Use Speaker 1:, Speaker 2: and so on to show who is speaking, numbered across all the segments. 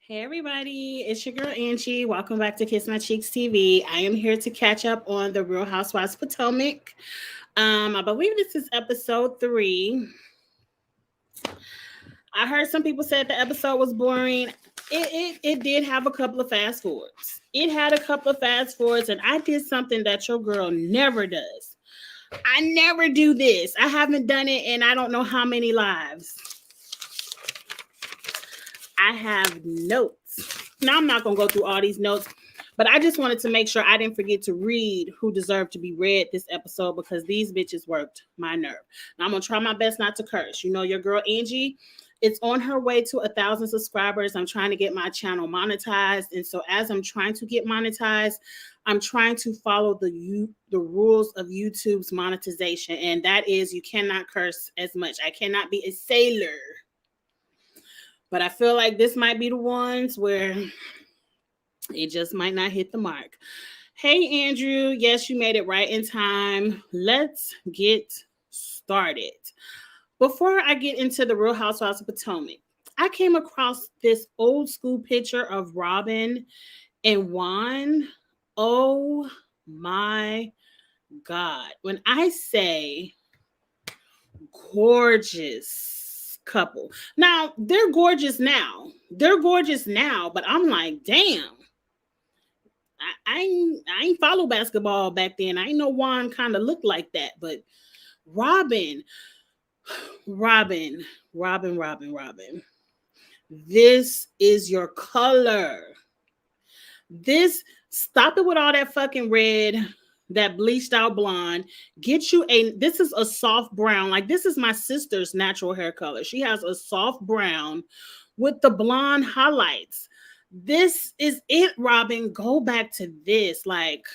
Speaker 1: Hey everybody, it's your girl Angie. Welcome back to Kiss My Cheeks TV. I am here to catch up on the Real Housewives of Potomac. I believe this is episode 3. I heard some people said the episode was boring. It did have a couple of fast forwards. It had a couple of fast forwards, and I did something that your girl never does. I never do this. I haven't done it in I don't know how many lives. I have notes. Now, I'm not going to go through all these notes, but I just wanted to make sure I didn't forget to read who deserved to be read this episode because these bitches worked my nerve. Now, I'm going to try my best not to curse. You know, your girl Angie, it's on her way to 1,000 subscribers. I'm trying to get my channel monetized. And so as I'm trying to get monetized, I'm trying to follow the rules of YouTube's monetization. And that is you cannot curse as much. I cannot be a sailor. But I feel like this might be the ones where it just might not hit the mark. Hey, Andrew. Yes, you made it right in time. Let's get started. Before I get into the Real Housewives of Potomac, I came across this old school picture of Robin and Juan. Oh my God. When I say gorgeous couple. Now, they're gorgeous now. But I'm like, damn. I ain't follow basketball back then. I ain't know Juan kind of looked like that, but Robin, Robin, Robin, Robin, Robin. This is your color. Stop it with all that fucking red, that bleached out blonde. This is a soft brown. Like, this is my sister's natural hair color. She has a soft brown with the blonde highlights. This is it, Robin. Go back to this. Like,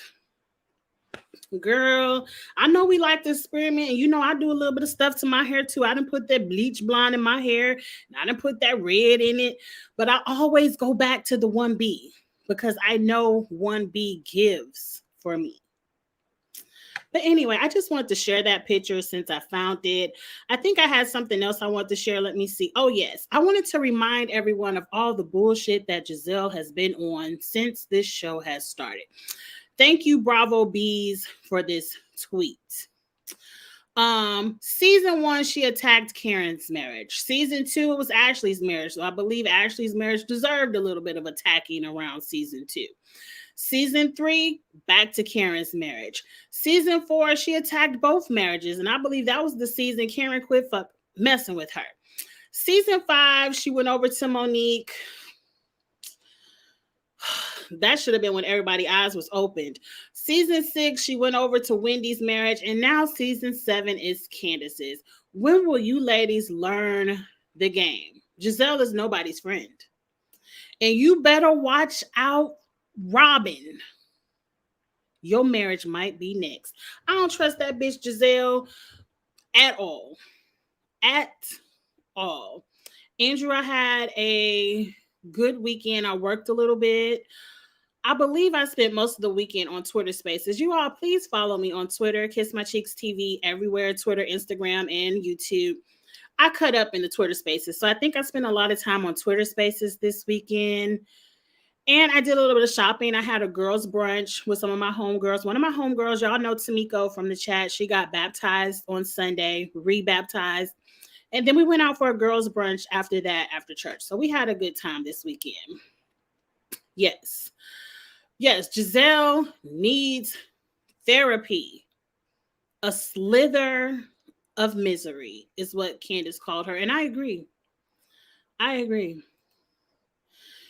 Speaker 1: girl, I know we like to experiment, and you know I do a little bit of stuff to my hair too. I didn't put that bleach blonde in my hair, and I didn't put that red in it, but I always go back to the 1B because I know 1B gives for me. But anyway, I just wanted to share that picture since I found it. I think I had something else I wanted to share. Let me see. Oh, yes. I wanted to remind everyone of all the bullshit that Giselle has been on since this show has started. Thank you, Bravo Bees, for this tweet. Season 1, she attacked Karen's marriage. Season 2, it was Ashley's marriage. So I believe Ashley's marriage deserved a little bit of attacking around season 2. Season 3, back to Karen's marriage. Season 4, she attacked both marriages, and I believe that was the season Karen quit messing with her. Season 5, she went over to Monique. That should have been when everybody's eyes was opened. Season 6, she went over to Wendy's marriage, and now season 7 is Candace's. When will you ladies learn the game? Giselle is nobody's friend. And you better watch out, Robin. Your marriage might be next. I don't trust that bitch Giselle at all. At all. Andrew, I had a good weekend. I worked a little bit. I believe I spent most of the weekend on Twitter Spaces. You all, please follow me on Twitter, Kiss My Cheeks TV, everywhere, Twitter, Instagram, and YouTube. I cut up in the Twitter Spaces, so I think I spent a lot of time on Twitter Spaces this weekend. And I did a little bit of shopping. I had a girls' brunch with some of my homegirls. One of my homegirls, y'all know Tamiko from the chat. She got baptized on Sunday, rebaptized. And then we went out for a girls' brunch after that, after church. So we had a good time this weekend. Yes. Yes, Giselle needs therapy. A slither of misery is what Candace called her. And I agree.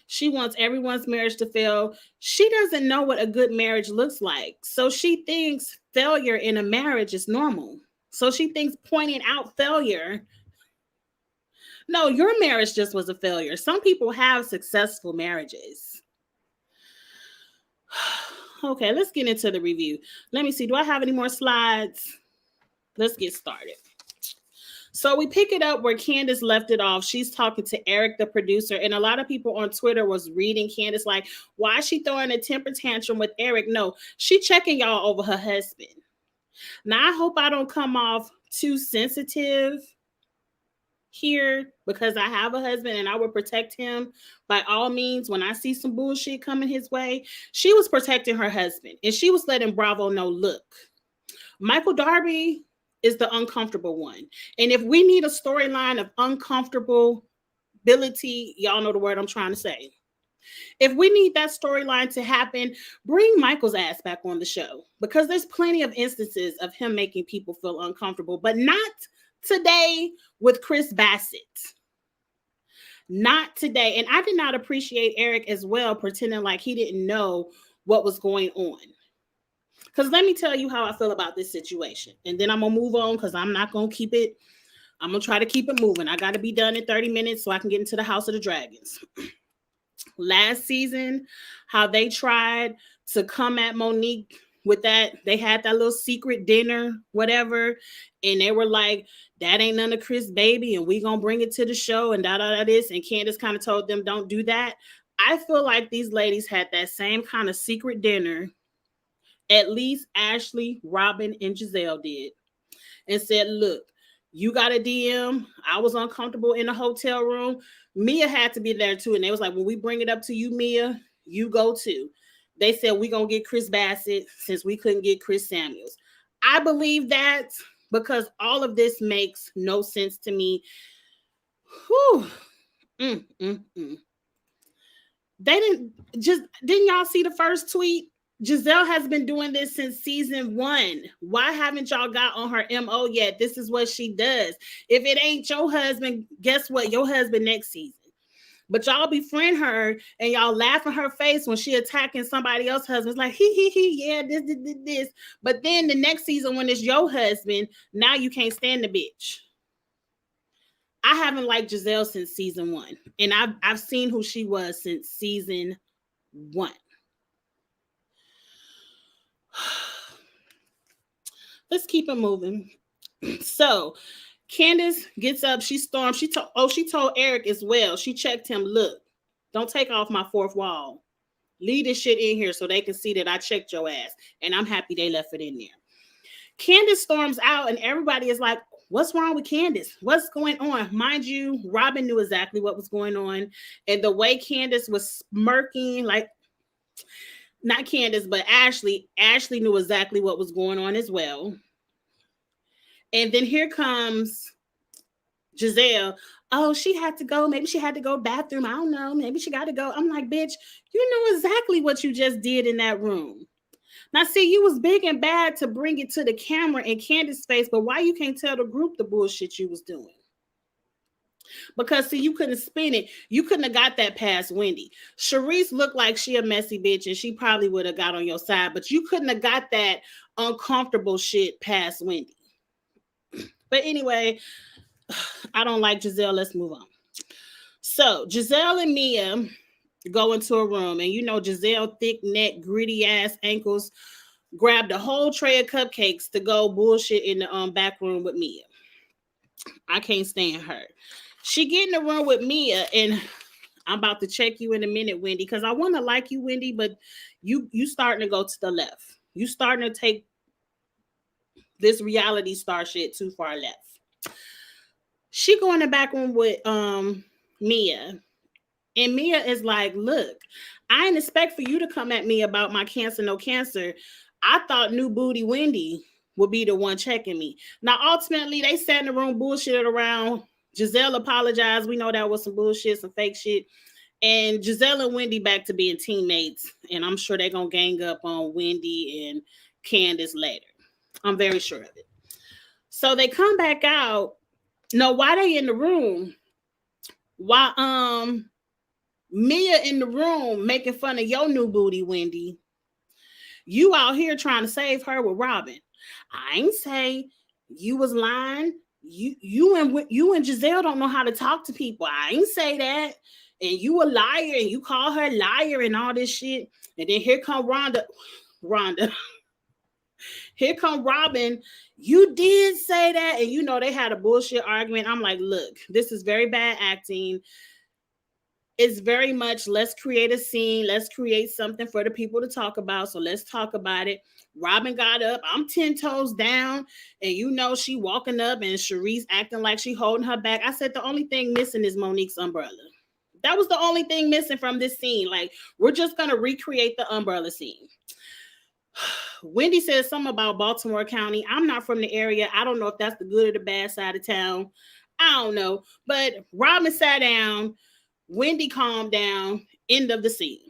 Speaker 1: She wants everyone's marriage to fail. She doesn't know what a good marriage looks like. So she thinks failure in a marriage is normal. So she thinks pointing out failure. No, your marriage just was a failure. Some people have successful marriages. Okay, let's get into the review. Let me see. Do I have any more slides? Let's get started. So we pick it up where Candace left it off. She's talking to Eric, the producer, and a lot of people on Twitter was reading Candace like, why is she throwing a temper tantrum with Eric? No, she checking y'all over her husband. Now, I hope I don't come off too sensitive, here because I have a husband and I would protect him by all means when I see some bullshit coming his way. She was protecting her husband and she was letting Bravo know, look, Michael Darby is the uncomfortable one. And if we need a storyline of uncomfortability, y'all know the word I'm trying to say. If we need that storyline to happen, bring Michael's ass back on the show because there's plenty of instances of him making people feel uncomfortable, but not today with Chris Bassett. Not today. And I did not appreciate Eric as well, pretending like he didn't know what was going on. Because let me tell you how I feel about this situation. And then I'm going to move on because I'm not going to keep it. I'm going to try to keep it moving. I got to be done in 30 minutes so I can get into the House of the Dragons. Last season, how they tried to come at Monique with that, they had that little secret dinner, whatever, and they were like, that ain't none of Chris' baby, and we gonna bring it to the show, and da this, and Candace kind of told them, don't do that. I feel like these ladies had that same kind of secret dinner, at least Ashley, Robin, and Giselle did, and said, look, you got a DM. I was uncomfortable in the hotel room. Mia had to be there too. And they was like, when we bring it up to you, Mia, you go too. They said, we going to get Chris Bassett since we couldn't get Chris Samuels. I believe that because all of this makes no sense to me. Whew. They didn't y'all see the first tweet? Giselle has been doing this since season 1. Why haven't y'all got on her MO yet? This is what she does. If it ain't your husband, guess what? Your husband next season. But y'all befriend her and y'all laugh in her face when she attacking somebody else's husband. It's like, yeah, this. But then the next season when it's your husband, now you can't stand the bitch. I haven't liked Giselle since season 1. And I've seen who she was since season 1. Let's keep it moving. So Candace gets up, she storms, she told Eric as well. She checked him, look, don't take off my fourth wall. Leave this shit in here so they can see that I checked your ass. And I'm happy they left it in there. Candace storms out and everybody is like, what's wrong with Candace? What's going on? Mind you, Robin knew exactly what was going on. And the way Candace was smirking, like, not Candace, but Ashley. Ashley knew exactly what was going on as well. And then here comes Giselle. Oh, she had to go. Maybe she had to go bathroom. I don't know. Maybe she got to go. I'm like, bitch, you know exactly what you just did in that room. Now, see, you was big and bad to bring it to the camera in Candace's face, but why you can't tell the group the bullshit you was doing? Because, see, you couldn't spin it. You couldn't have got that past Wendy. Sharice looked like she a messy bitch, and she probably would have got on your side, but you couldn't have got that uncomfortable shit past Wendy. But anyway, I don't like Giselle. Let's move on. So, Giselle and Mia go into a room, and you know Giselle, thick neck, gritty ass ankles, grabbed a whole tray of cupcakes to go bullshit in the back room with Mia. I can't stand her. She get in the room with Mia, and I'm about to check you in a minute, Wendy, because I want to like you, Wendy, but you starting to go to the left. You starting to take this reality star shit too far left. She go in the back room with Mia, and Mia is like, look, I didn't expect for you to come at me about my cancer, no cancer. I thought new booty Wendy would be the one checking me. Now, ultimately, they sat in the room, bullshitted around. Giselle apologized. We know that was some bullshit, some fake shit. And Giselle and Wendy back to being teammates. And I'm sure they're going to gang up on Wendy and Candace later. I'm very sure of it. So they come back out. No, why they in the room? Why Mia in the room making fun of your new booty, Wendy. You out here trying to save her with Robin. I ain't say you was lying. You and Giselle don't know how to talk to people. I ain't say that. And you a liar and you call her liar and all this shit. And then here come Rhonda. Here come Robin. You did say that. And you know they had a bullshit argument. I'm like, look, this is very bad acting. It's very much, let's create a scene, let's create something for the people to talk about. So let's talk about it. Robin got up, I'm 10 toes down, and she walking up and Sharice acting like she holding her back. I said the only thing missing is Monique's umbrella. That was the only thing missing from this scene. Like, we're just gonna recreate the umbrella scene. Wendy says something about Baltimore County. I'm not from the area. I don't know if that's the good or the bad side of town. I don't know. But Robin sat down. Wendy calmed down. End of the scene.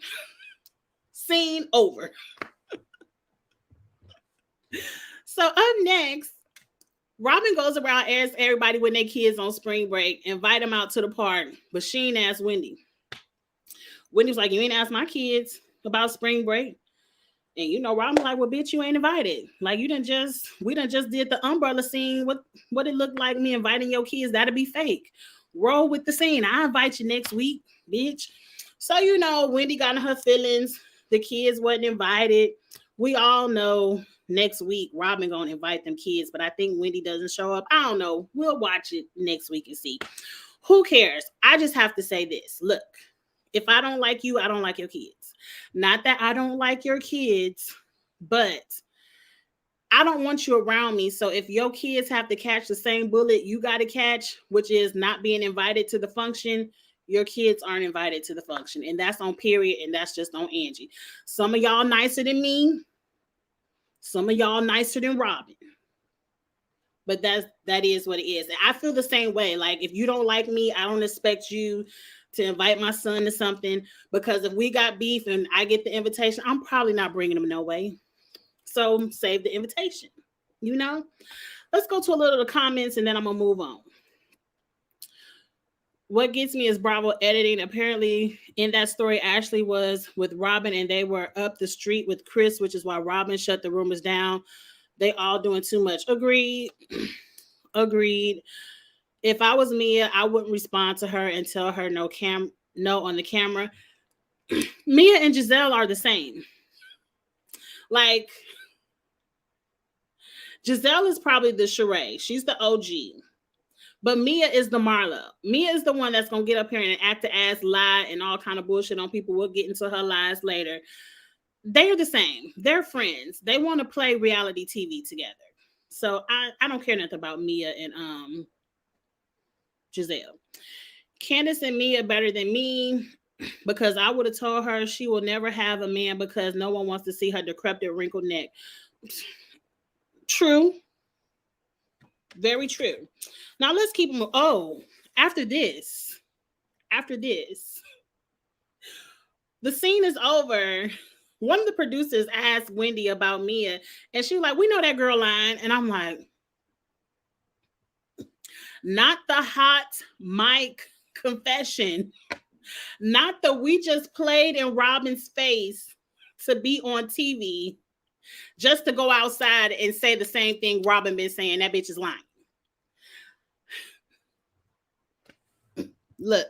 Speaker 1: Scene over. So up next, Robin goes around, asks everybody when their kids on spring break, invite them out to the park. But she ain't asked Wendy. Wendy was like, you ain't asked my kids about spring break. And Robin's like, well, bitch, you ain't invited. Like, we done just did the umbrella scene. What it looked like me inviting your kids, that'll be fake. Roll with the scene. I invite you next week, bitch. So, Wendy got in her feelings. The kids wasn't invited. We all know next week Robin gonna invite them kids, but I think Wendy doesn't show up. I don't know. We'll watch it next week and see. Who cares? I just have to say this. Look, if I don't like you, I don't like your kids. Not that I don't like your kids, but I don't want you around me. So if your kids have to catch the same bullet you got to catch, which is not being invited to the function, your kids aren't invited to the function. And that's on period. And that's just on Angie. Some of y'all nicer than me. Some of y'all nicer than Robin. But that is what it is. And I feel the same way. Like, if you don't like me, I don't expect you to invite my son to something, because if we got beef and I get the invitation, I'm probably not bringing him no way. So save the invitation. Let's go to a little of the comments and then I'm gonna move on. What gets me is Bravo editing. Apparently in that story, Ashley was with Robin and they were up the street with Chris, which is why Robin shut the rumors down. They all doing too much. Agreed. If I was Mia, I wouldn't respond to her and tell her no on the camera. Mia and Giselle are the same. Like, Giselle is probably the Sheree. She's the OG. But Mia is the Marla. Mia is the one that's going to get up here and act the ass, lie, and all kind of bullshit on people. We'll get into her lies later. They're the same. They're friends. They want to play reality TV together. So I don't care nothing about Mia and Giselle. Candace and Mia better than me, because I would have told her she will never have a man because no one wants to see her decrepit, wrinkled neck. True. Very true. Now let's keep them. Oh, after this, the scene is over. One of the producers asked Wendy about Mia, and she was like, we know that girl line. And I'm like, not the hot mic confession. Not the we just played in Robin's face to be on TV just to go outside and say the same thing Robin been saying. That bitch is lying. Look,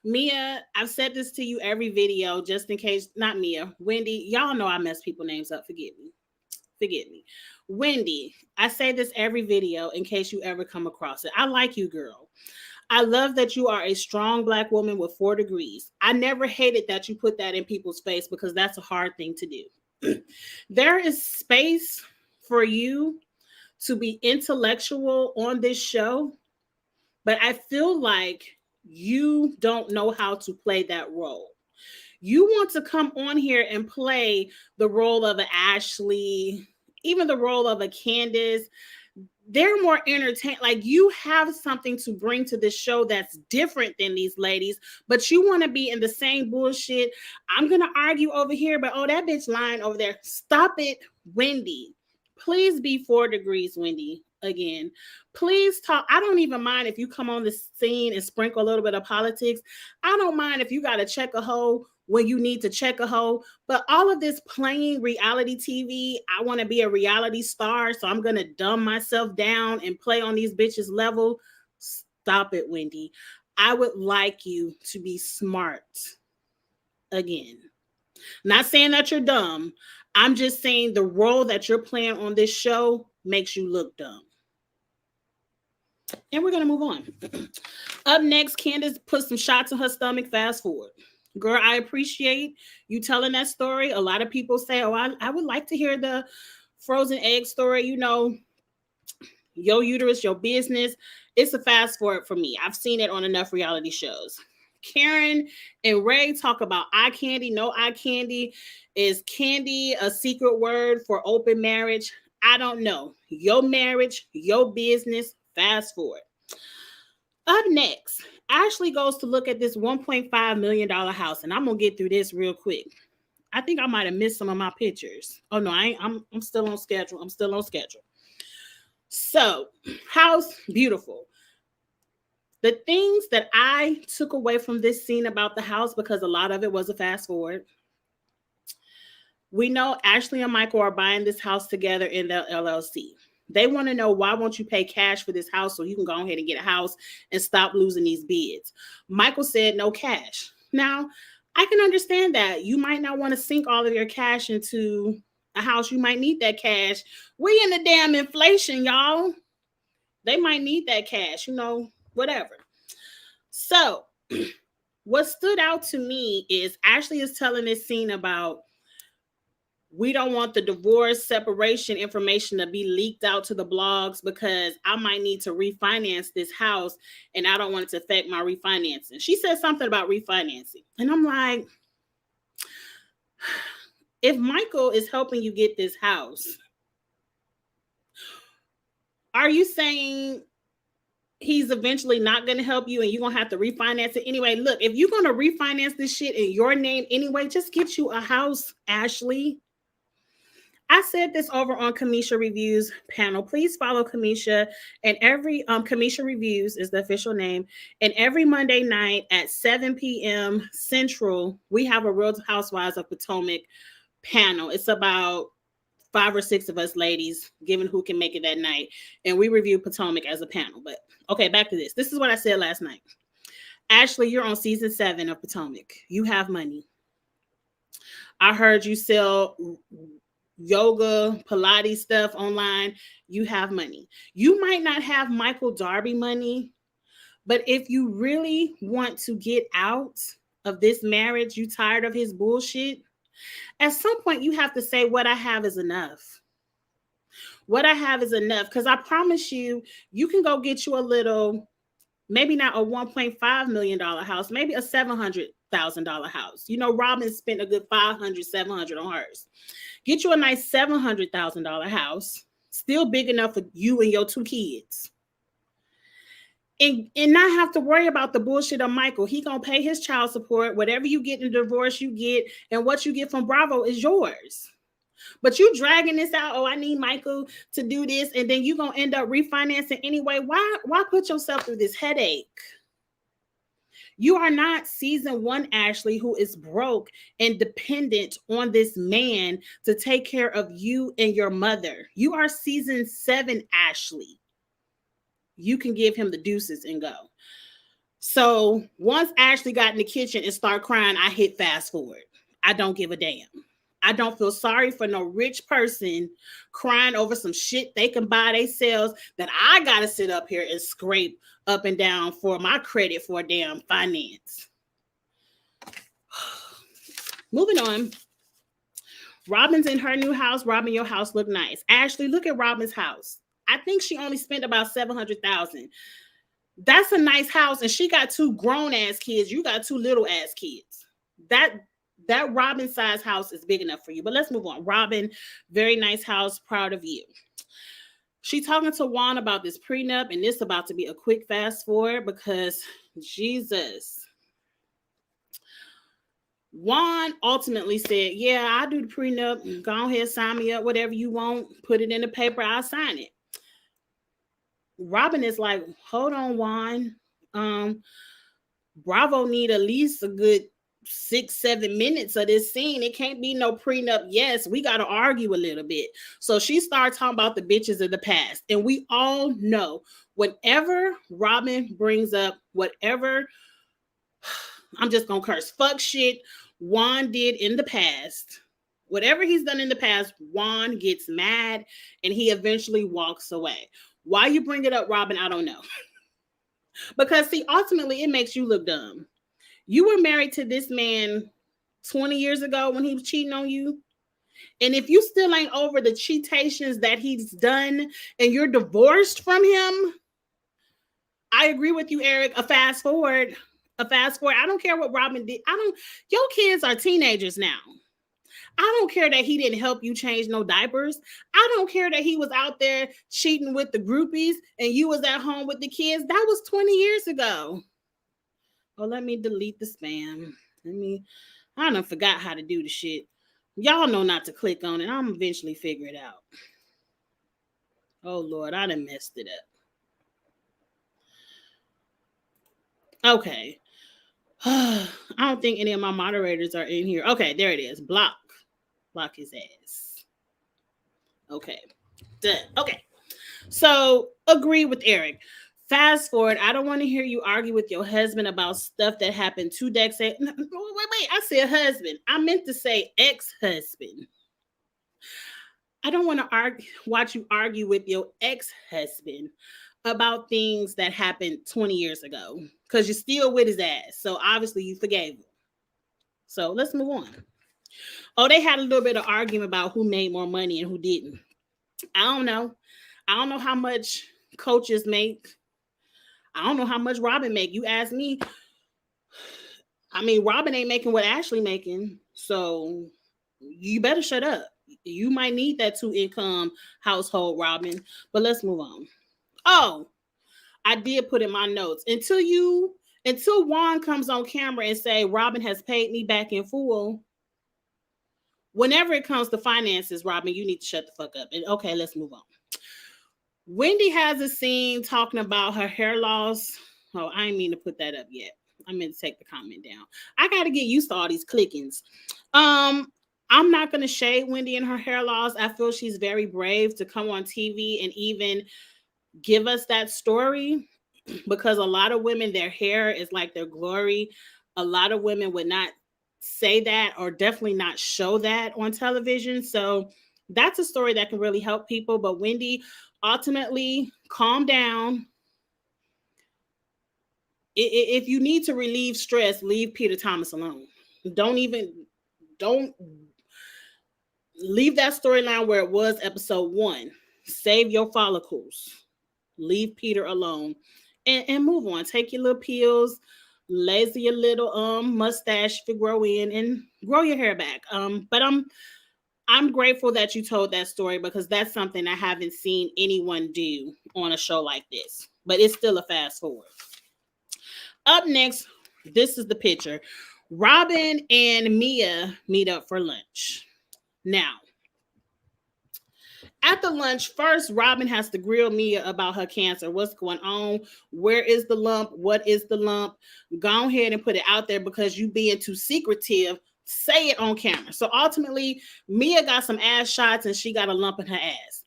Speaker 1: Mia, I've said this to you every video just in case. Not Mia, Wendy. Y'all know I mess people names up. Forgive me. Wendy, I say this every video in case you ever come across it. I like you, girl. I love that you are a strong Black woman with 4 degrees. I never hated that you put that in people's face, because that's a hard thing to do. There is space for you to be intellectual on this show, but I feel like you don't know how to play that role. You want to come on here and play the role of an Ashley, even the role of a Candace. They're more entertaining. Like, you have something to bring to this show that's different than these ladies, but you want to be in the same bullshit. I'm going to argue over here, but that bitch lying over there. Stop it, Wendy. Please be 4 degrees, Wendy. Again, please talk. I don't even mind if you come on the scene and sprinkle a little bit of politics. I don't mind if you got to check a hoe when you need to check a hoe. But all of this playing reality TV, I want to be a reality star, so I'm going to dumb myself down and play on these bitches' level. Stop it, Wendy. I would like you to be smart. Again, not saying that you're dumb. I'm just saying the role that you're playing on this show makes you look dumb. And we're going to move on. Up next, Candace put some shots in her stomach. Fast forward. Girl, I appreciate you telling that story. A lot of people say, oh, I would like to hear the frozen egg story. You know, your uterus, your business. It's a fast forward for me. I've seen it on enough reality shows. Karen and Ray talk about eye candy. No eye candy. Is candy a secret word for open marriage? I don't know. Your marriage, your business. Fast forward. Up next, Ashley goes to look at this $1.5 million house, and I'm gonna get through this real quick. I think I might have missed some of my pictures. Oh no, I ain't, I'm still on schedule. I'm still on schedule. So, house, beautiful. The things that I took away from this scene about the house, because a lot of it was a fast forward. We know Ashley and Michael are buying this house together in the LLC. They want to know, why won't you pay cash for this house so you can go ahead and get a house and stop losing these bids? Michael said no cash. Now, I can understand that. You might not want to sink all of your cash into a house. You might need that cash. We in the damn inflation, y'all. They might need that cash, you know, whatever. So, what stood out to me is Ashley is telling this scene about, we don't want the divorce separation information to be leaked out to the blogs because I might need to refinance this house and I don't want it to affect my refinancing. She said something about refinancing. And I'm like, if Michael is helping you get this house, are you saying he's eventually not going to help you and you're going to have to refinance it anyway? Look, if you're going to refinance this shit in your name anyway, just get you a house, Ashley. I said this over on Kamisha Reviews panel. Please follow Kamisha, and every Kamisha Reviews is the official name. And every Monday night at 7 p.m. Central, we have a Real Housewives of Potomac panel. It's about 5 or 6 of us ladies, given who can make it that night, and we review Potomac as a panel. But okay, back to this. This is what I said last night. Ashley, you're on season 7 of Potomac. You have money. I heard you sell yoga, Pilates stuff online. You have money. You might not have Michael Darby money, but if you really want to get out of this marriage, you tired of his bullshit, at some point you have to say, what I have is enough. What I have is enough. Because I promise you, you can go get you a little, maybe not a $1.5 million house, maybe a $700,000 house. You know, Robin spent a good $500, $700 on hers. Get you a nice $700,000 house, still big enough for you and your 2 kids. And not have to worry about the bullshit of Michael. He gonna pay his child support. Whatever you get in a divorce, you get, and what you get from Bravo is yours. But you dragging this out, oh, I need Michael to do this, and then you gonna end up refinancing anyway. Why put yourself through this headache? You are not season 1 Ashley, who is broke and dependent on this man to take care of you and your mother. You are season 7 Ashley. You can give him the deuces and go. So once Ashley got in the kitchen and started crying, I hit fast forward. I don't give a damn. I don't feel sorry for no rich person crying over some shit they can buy themselves that I got to sit up here and scrape up and down for my credit for a damn finance. Moving on. Robin's in her new house. Robin, your house look nice. Ashley, look at Robin's house. I think she only spent about $700,000. That's a nice house, and she got 2 grown ass kids. You got 2 little ass kids. That Robin size house is big enough for you. But let's move on. Robin, very nice house. Proud of you. She talking to Juan about this prenup, and this about to be a quick fast forward because Jesus. Juan ultimately said, yeah, I'll do the prenup. Go ahead, sign me up, whatever you want. Put it in the paper. I'll sign it. Robin is like, hold on, Juan. Bravo need at least a good 6-7 minutes of this scene. It can't be no prenup. Yes, we got to argue a little bit. So she started talking about the bitches of the past. And we all know whenever Robin brings up whatever, I'm just going to curse, fuck shit Juan did in the past. Whatever he's done in the past, Juan gets mad and he eventually walks away. Why you bring it up, Robin, I don't know. Because see, ultimately it makes you look dumb. You were married to this man 20 years ago when he was cheating on you. And if you still ain't over the cheatations that he's done and you're divorced from him, I agree with you, Eric. A fast forward. A fast forward. I don't care what Robin did. Your kids are teenagers now. I don't care that he didn't help you change no diapers. I don't care that he was out there cheating with the groupies and you was at home with the kids. That was 20 years ago. Oh, let me delete the spam. I done forgot how to do the shit. Y'all know not to click on it. I'm eventually figure it out. Oh, Lord, I done messed it up. Okay. I don't think any of my moderators are in here. Okay, there it is. Block his ass. Okay. Done. Okay. So agree with Eric. Fast forward. I don't want to hear you argue with your husband about stuff that happened 2 decades. Wait. I said husband. I meant to say ex-husband. I don't want to watch you argue with your ex-husband about things that happened 20 years ago because you're still with his ass. So obviously you forgave him. So let's move on. Oh, they had a little bit of argument about who made more money and who didn't. I don't know. I don't know how much coaches make. I don't know how much Robin make. You ask me. I mean, Robin ain't making what Ashley making. So you better shut up. You might need that 2-income household, Robin. But let's move on. Oh, I did put in my notes. Until Juan comes on camera and say Robin has paid me back in full. Whenever it comes to finances, Robin, you need to shut the fuck up. And okay, let's move on. Wendy has a scene talking about her hair loss. Oh, I didn't mean to put that up yet. I meant to take the comment down. I got to get used to all these clickings. I'm not going to shade Wendy and her hair loss. I feel she's very brave to come on TV and even give us that story because a lot of women, their hair is like their glory. A lot of women would not say that or definitely not show that on television. So that's a story that can really help people. But Wendy, ultimately, calm down. If you need to relieve stress, leave Peter Thomas alone. Don't leave that storyline where it was episode 1. Save your follicles. Leave Peter alone and move on. Take your little pills, laser your little mustache to grow in and grow your hair back. But I'm grateful that you told that story because that's something I haven't seen anyone do on a show like this. But it's still a fast forward. Up next, this is the picture. Robin and Mia meet up for lunch. Now, at the lunch, first, Robin has to grill Mia about her cancer. What's going on? Where is the lump? What is the lump? Go ahead and put it out there because you being too secretive. Say it on camera. So ultimately, Mia got some ass shots and she got a lump in her ass.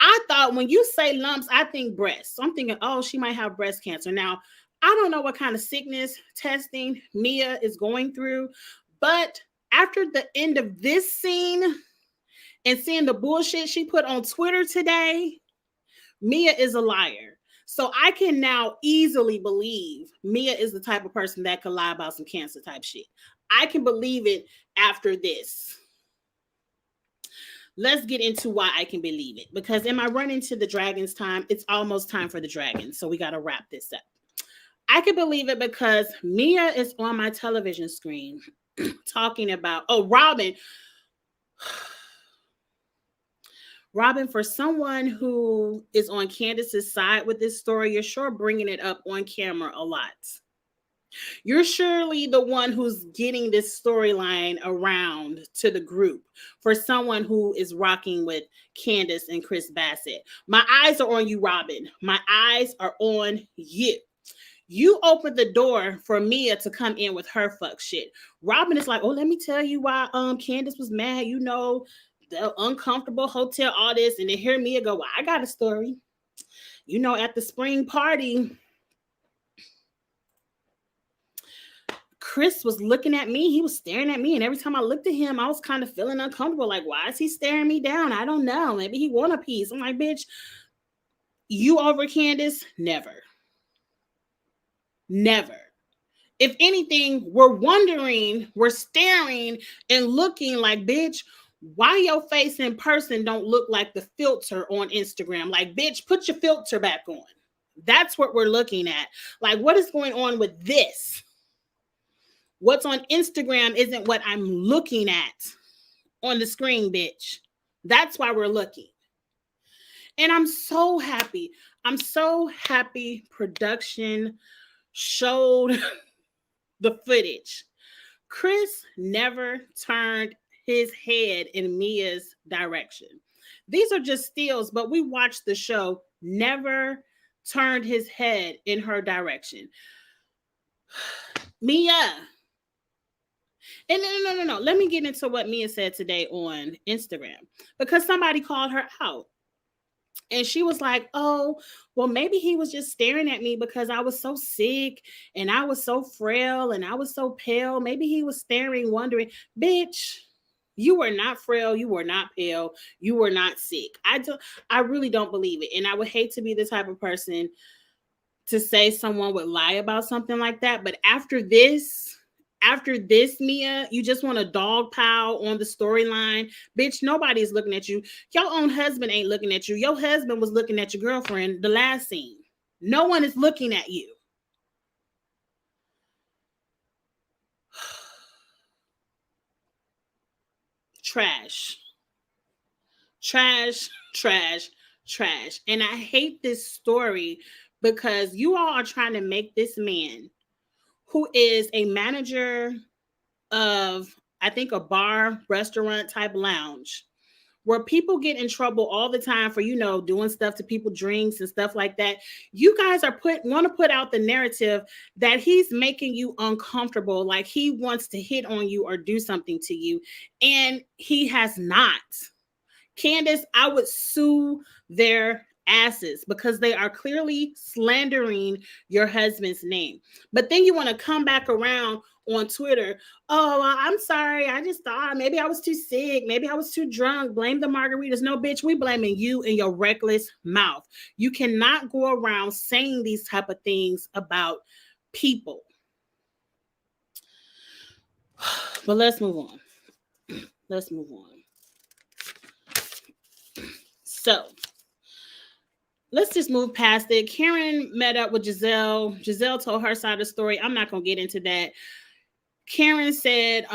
Speaker 1: I thought when you say lumps, I think breasts. So I'm thinking, oh, she might have breast cancer. Now, I don't know what kind of sickness testing Mia is going through, but after the end of this scene and seeing the bullshit she put on Twitter today, Mia is a liar. So I can now easily believe Mia is the type of person that could lie about some cancer type shit. I can believe it after this. Let's get into why I can believe it. Because in my run into the dragons time, it's almost time for the dragons. So we got to wrap this up. I can believe it because Mia is on my television screen talking about, Robin. Robin, for someone who is on Candace's side with this story, you're sure bringing it up on camera a lot. You're surely the one who's getting this storyline around to the group for someone who is rocking with Candace and Chris Bassett. My eyes are on you, Robin. My eyes are on you. You opened the door for Mia to come in with her fuck shit. Robin is like, oh, let me tell you why Candace was mad. You know, the uncomfortable hotel, all this. And then hear Mia go, well, I got a story. You know, at the spring party, Chris was looking at me. He was staring at me. And every time I looked at him, I was kind of feeling uncomfortable. Like, why is he staring me down? I don't know. Maybe he want a piece. I'm like, bitch, you over Candace? Never. Never. If anything, we're wondering, we're staring and looking like, bitch, why your face in person don't look like the filter on Instagram? Like, bitch, put your filter back on. That's what we're looking at. Like, what is going on with this? What's on Instagram isn't what I'm looking at on the screen, bitch. That's why we're looking. And I'm so happy. I'm so happy production showed the footage. Chris never turned his head in Mia's direction. These are just stills, but we watched the show, never turned his head in her direction. Mia. And no. Let me get into what Mia said today on Instagram, because somebody called her out. And she was like, oh, well, maybe he was just staring at me because I was so sick and I was so frail and I was so pale. Maybe he was staring, wondering, bitch, you were not frail. You were not pale. You were not sick. I really don't believe it. And I would hate to be the type of person to say someone would lie about something like that. But after this, Mia, you just want to dog pile on the storyline. Bitch, nobody's looking at you. Your own husband ain't looking at you. Your husband was looking at your girlfriend the last scene. No one is looking at you. Trash. And I hate this story because you all are trying to make this man, who is a manager of, I think, a bar, restaurant type lounge, where people get in trouble all the time for, doing stuff to people, drinks and stuff like that. You guys want to put out the narrative that he's making you uncomfortable, like he wants to hit on you or do something to you. And he has not. Candace, I would sue their asses because they are clearly slandering your husband's name. But then you want to come back around on Twitter. Oh, I'm sorry. I just thought maybe I was too sick. Maybe I was too drunk. Blame the margaritas. No, bitch, we blaming you and your reckless mouth. You cannot go around saying these type of things about people. But let's move on. So let's just move past it. Karen met up with Giselle. Giselle told her side of the story. I'm not going to get into that. Karen said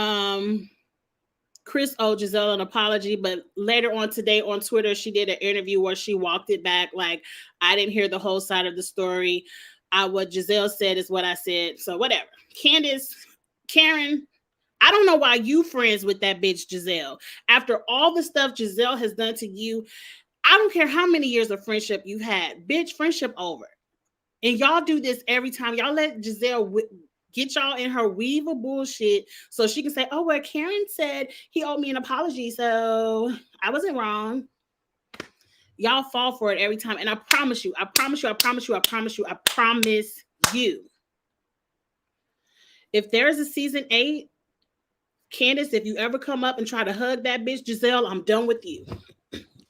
Speaker 1: Chris owed Giselle an apology, but later on today on Twitter, she did an interview where she walked it back. Like, I didn't hear the whole side of the story. What Giselle said is what I said. So whatever. Karen, I don't know why you friends with that bitch Giselle. After all the stuff Giselle has done to you, I don't care how many years of friendship you had. Bitch, friendship over. And y'all do this every time. Y'all let Giselle get y'all in her weave of bullshit so she can say, oh, well, Karen said he owed me an apology, so I wasn't wrong. Y'all fall for it every time. And I promise you, if there's a season 8, Candace, if you ever come up and try to hug that bitch Giselle, I'm done with you.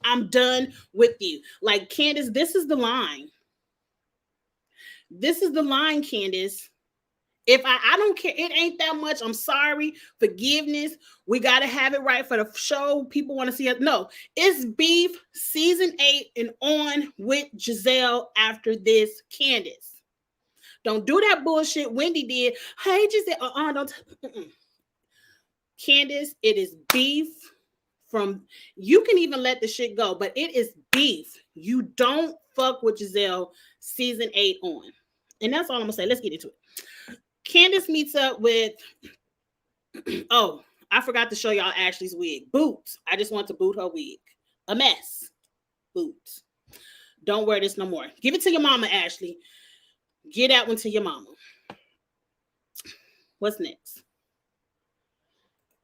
Speaker 1: I'm done with you. Like, Candace, this is the line. This is the line, Candace. If I don't care, it ain't that much. I'm sorry. Forgiveness. We got to have it right for the show. People want to see it. No, it's beef season 8 and on with Giselle after this, Candace. Don't do that bullshit Wendy did. Hey, Giselle. Don't. Candace, it is beef. You can even let the shit go, but it is beef. You don't fuck with Giselle season 8 on. And that's all I'm gonna say. Let's get into it. Candace meets up with, oh, I forgot to show y'all Ashley's wig. Boots. I just want to boot her wig. A mess. Boots. Don't wear this no more. Give it to your mama, Ashley. Get that one to your mama. What's next?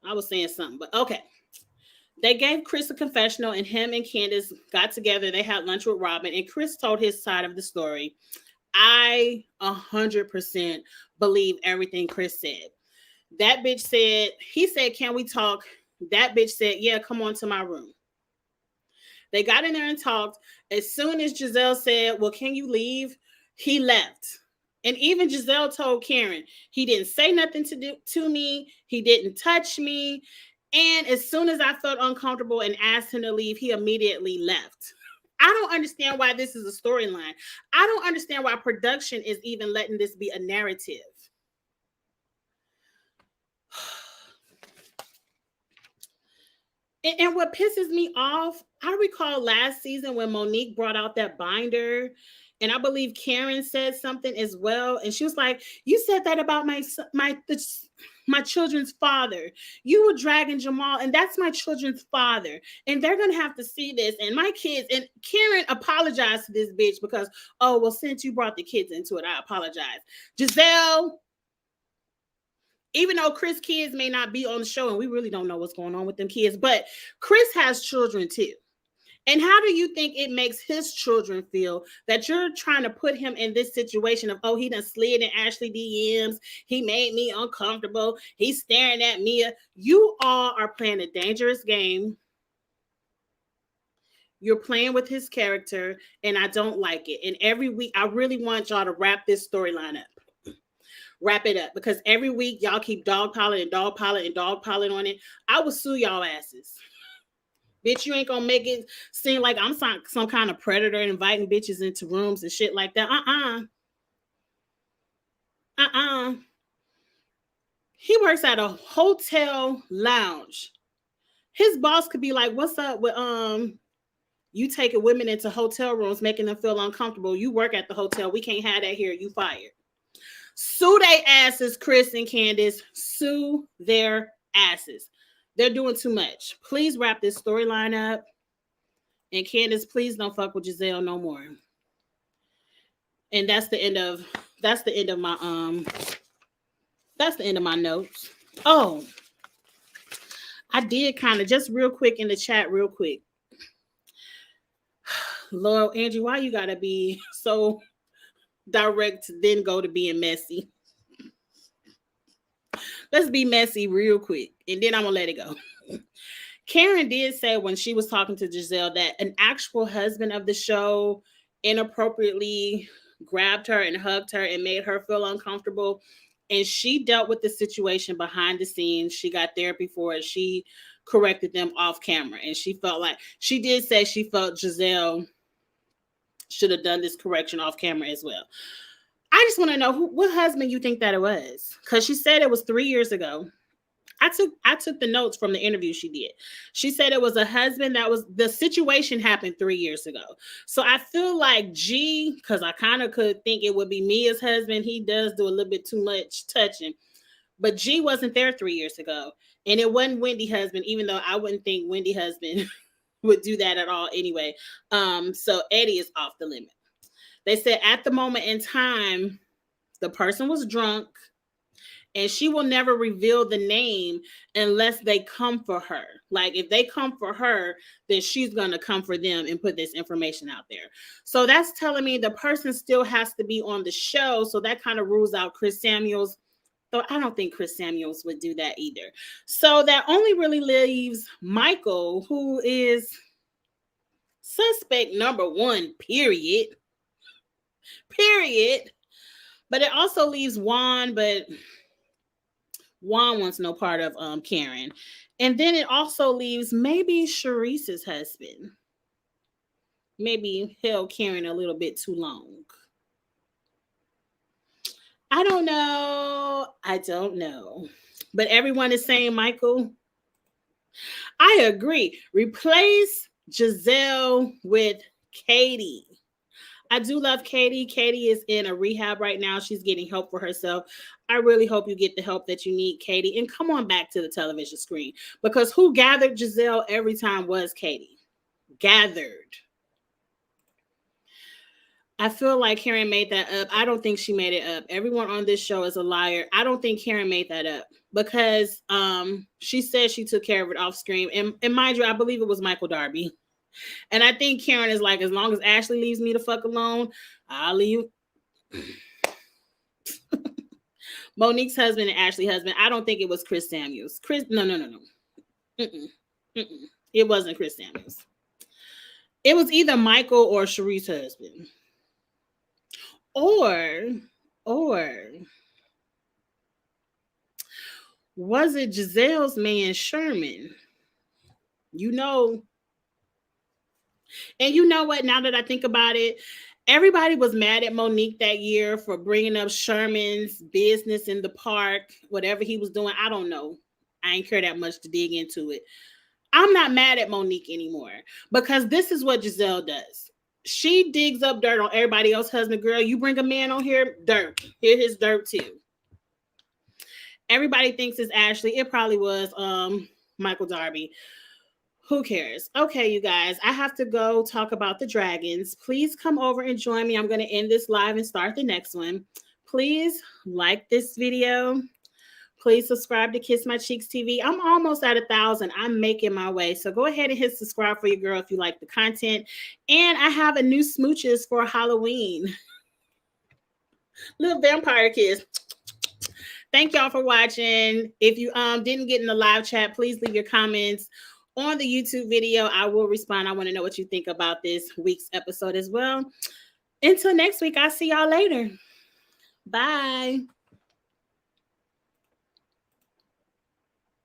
Speaker 1: I was saying something, but okay. They gave Chris a confessional, and him and Candace got together. They had lunch with Robin, and Chris told his side of the story. I 100% believe everything Chris said. That bitch said, he said, can we talk? That bitch said, yeah, come on to my room. They got in there and talked. As soon as Giselle said, well, can you leave? He left. And even Giselle told Karen, he didn't say nothing to me. He didn't touch me. And as soon as I felt uncomfortable and asked him to leave, he immediately left. I don't understand why this is a storyline. I don't understand why production is even letting this be a narrative. And what pisses me off, I recall last season when Monique brought out that binder, and I believe Karen said something as well, and she was like, "You said that about my children's father. You were dragging Jamal, and that's my children's father, and they're gonna have to see this. And my kids." And Karen apologized to this bitch because, oh well, since you brought the kids into it, I apologize. Giselle, even though Chris' kids may not be on the show and we really don't know what's going on with them kids, but Chris has children too. And how do you think it makes his children feel that you're trying to put him in this situation of, oh, he done slid in Ashley DMs, he made me uncomfortable, he's staring at Mia. You all are playing a dangerous game. You're playing with his character, and I don't like it. And every week, I really want y'all to wrap this storyline up. Wrap it up, because every week y'all keep dogpiling and dogpiling and dogpiling on it. I will sue y'all asses. Bitch, you ain't gonna make it seem like I'm some kind of predator inviting bitches into rooms and shit like that. He works at a hotel lounge. His boss could be like, what's up with you taking women into hotel rooms, making them feel uncomfortable. You work at the hotel. We can't have that here. You fired. Sue their asses, Chris and Candace. Sue their asses. They're doing too much. Please wrap this storyline up. And Candace, please don't fuck with Giselle no more. And that's the end of my notes. Oh, I did kind of just real quick in the chat, real quick. Lord, Angie, why you gotta be so direct to then go to being messy? Let's be messy real quick, and then I'm gonna let it go. Karen did say when she was talking to Giselle that an actual husband of the show inappropriately grabbed her and hugged her and made her feel uncomfortable. And she dealt with the situation behind the scenes. She got therapy for it. She corrected them off camera. And she did say she felt Giselle should have done this correction off camera as well. I just want to know what husband you think that it was, because she said it was 3 years ago. I took the notes from the interview she did. She said it was a husband the situation happened 3 years ago. So I feel like G, because I kind of could think it would be Mia's husband. He does do a little bit too much touching, but G wasn't there 3 years ago, and it wasn't Wendy's husband, even though I wouldn't think Wendy's husband would do that at all anyway. So Eddie is off the limit. They said at the moment in time, the person was drunk, and she will never reveal the name unless they come for her. Like, if they come for her, then she's going to come for them and put this information out there. So that's telling me the person still has to be on the show. So that kind of rules out Chris Samuels. Though I don't think Chris Samuels would do that either. So that only really leaves Michael, who is suspect number one, period. But it also leaves Juan, but Juan wants no part of Karen. And then it also leaves maybe Sharice's husband. Maybe held Karen a little bit too long. I don't know. But everyone is saying, Michael, I agree. Replace Giselle with Katie. I do love Katie. Katie is in a rehab right now. She's getting help for herself. I really hope you get the help that you need, Katie. And come on back to the television screen, because who gathered Giselle every time was Katie. Gathered. I feel like Karen made that up. I don't think she made it up. Everyone on this show is a liar. I don't think Karen made that up, because she said she took care of it off screen. And mind you, I believe it was Michael Darby. And I think Karen is like, as long as Ashley leaves me the fuck alone, I'll leave. Monique's husband and Ashley's husband. I don't think it was Chris Samuels. No. It wasn't Chris Samuels. It was either Michael or Sharice's husband. Or Or was it Giselle's man Sherman? You know, and you know what? Now that I think about it, everybody was mad at Monique that year for bringing up Sherman's business in the park, whatever he was doing. I don't know. I ain't care that much to dig into it. I'm not mad at Monique anymore because this is what Giselle does. She digs up dirt on everybody else's husband. Girl, you bring a man on here, dirt. Here his dirt too. Everybody thinks it's Ashley. It probably was Michael Darby. Who cares? Okay, you guys, I have to go talk about the dragons. Please come over and join me. I'm going to end this live and start the next one. Please like this video. Please subscribe to Kiss My Cheeks TV. I'm almost at 1,000. I'm making my way. So go ahead and hit subscribe for your girl if you like the content. And I have a new smooches for Halloween. Little vampire kiss. Thank y'all for watching. If you didn't get in the live chat, please leave your comments on the YouTube video. I will respond. I want to know what you think about this week's episode as well. Until next week, I'll see y'all later. Bye.